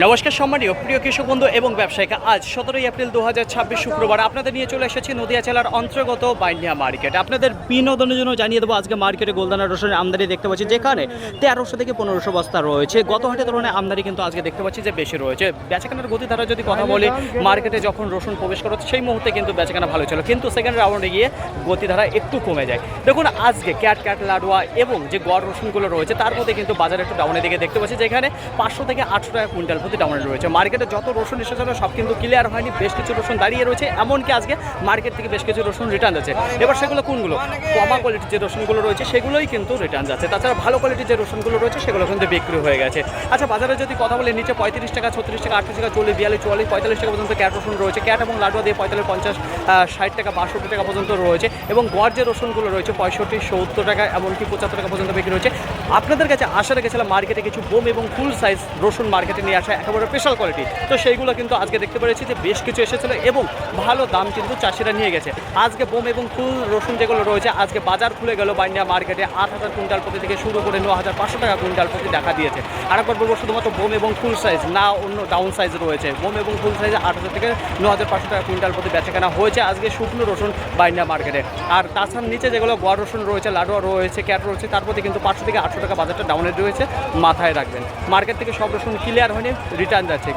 নমস্কার সম্মানীয় প্রিয় কৃষক বন্ধু এবং ব্যবসায়িকা, আজ 17 এপ্রিল 2026 শুক্রবার আপনাদের নিয়ে চলে এসেছি নদিয়া জেলার অন্তর্গত বাইন্ডিয়া মার্কেট। আপনাদের বিনোদনের জন্য জানিয়ে দেবো আজকে মার্কেটে গোলদানা রসুনের আমদানি দেখতে পাচ্ছি, যেখানে 1300 থেকে 1500 বস্তা রয়েছে। গত হাটে তুলনায় আমদানি কিন্তু আজকে দেখতে পাচ্ছি যে বেশি রয়েছে। বেচাকেনার গতিধারা যদি কথা বলি, মার্কেটে যখন রসুন প্রবেশ করছে সেই মুহূর্তে কিন্তু বেচাকেনা ভালো ছিল, কিন্তু সেকেন্ড রাউন্ডে গিয়ে গতিধারা একটু কমে যায়। দেখুন আজকে ক্যাট লাডুয়া এবং যে গড় রসুনগুলো রয়েছে তার মধ্যে কিন্তু বাজারে একটু ডাউনের দিকে দেখতে পাচ্ছি, যেখানে 500 থেকে 800 টাকা কুইন্টাল ডাউনে রয়েছে। মার্কেটে যত রসুন এসেছিল সব কিন্তু ক্লিয়ার হয়নি, বেশ কিছু রসুন দাঁড়িয়ে রয়েছে, এমনকি আজকে মার্কেট থেকে বেশ কিছু রসুন রিটার্ন যাচ্ছে। এবার সেগুলো কোনগুলো? কমা কোয়ালিটির যে রসুনগুলো রয়েছে সেগুলোই কিন্তু রিটার্ন যাচ্ছে, তাছাড়া ভালো কোয়ালিটির যে রসুনগুলো রয়েছে সেগুলো কিন্তু বিক্রি হয়ে গেছে। আচ্ছা, বাজারে যদি কথা বলে নিচে 35 টাকা, 36 টাকা, 38 টাকা, 40, 42, 44, 45 টাকা পর্যন্ত ক্যাট রসুন রয়েছে। ক্যাট এবং লাডুয়া দিয়ে 45, 50, 60 টাকা, 62 টাকা পর্যন্ত রয়েছে, এবং গড় যে রসুনগুলো রয়েছে 65, 70 টাকা, এমনকি 75 টাকা পর্যন্ত বিক্রি হয়েছে। আপনাদের কাছে আশা রেখেছিলাম মার্কেটে কিছু বোম এবং ফুল সাইজ রসুন মার্কেটে নিয়ে আসা, একেবারে স্পেশাল কোয়ালিটি। তো সেইগুলো কিন্তু আজকে দেখতে পেরেছি যে বেশ কিছু এসেছিলো এবং ভালো দাম কিন্তু চাষিরা নিয়ে গেছে। আজকে বোম এবং ফুল রসুন যেগুলো রয়েছে, আজকে বাজার খুলে গেল বাইন্ডিয়া মার্কেটে 8000 কুইন্টাল প্রতি থেকে শুরু করে 9500 টাকা কুইন্টাল প্রতি দেখা দিয়েছে। আরেকবার বলবো, শুধুমাত্র বোম এবং ফুল সাইজ না, অন্য ডাউন সাইজ রয়েছে। বোম এবং ফুল সাইজে 8000 থেকে 9500 টাকা কুইন্টাল প্রতি বেচাকেনা হয়েছে আজকে শুকনো রসুন বাইন্ডিয়া মার্কেটে। আর তাছাড়া নিচে যেগুলো গড় রসুন রয়েছে, লাডুয়া রয়েছে, ক্যাট রয়েছে, তার প্রতি কিন্তু 500 থেকে 800 টাকা বাজারটা ডাউনে রয়েছে, মাথায় রাখবেন। মার্কেট থেকে সব রসুন ক্লিয়ার হয়নি, রিটার্ন যাচ্ছে।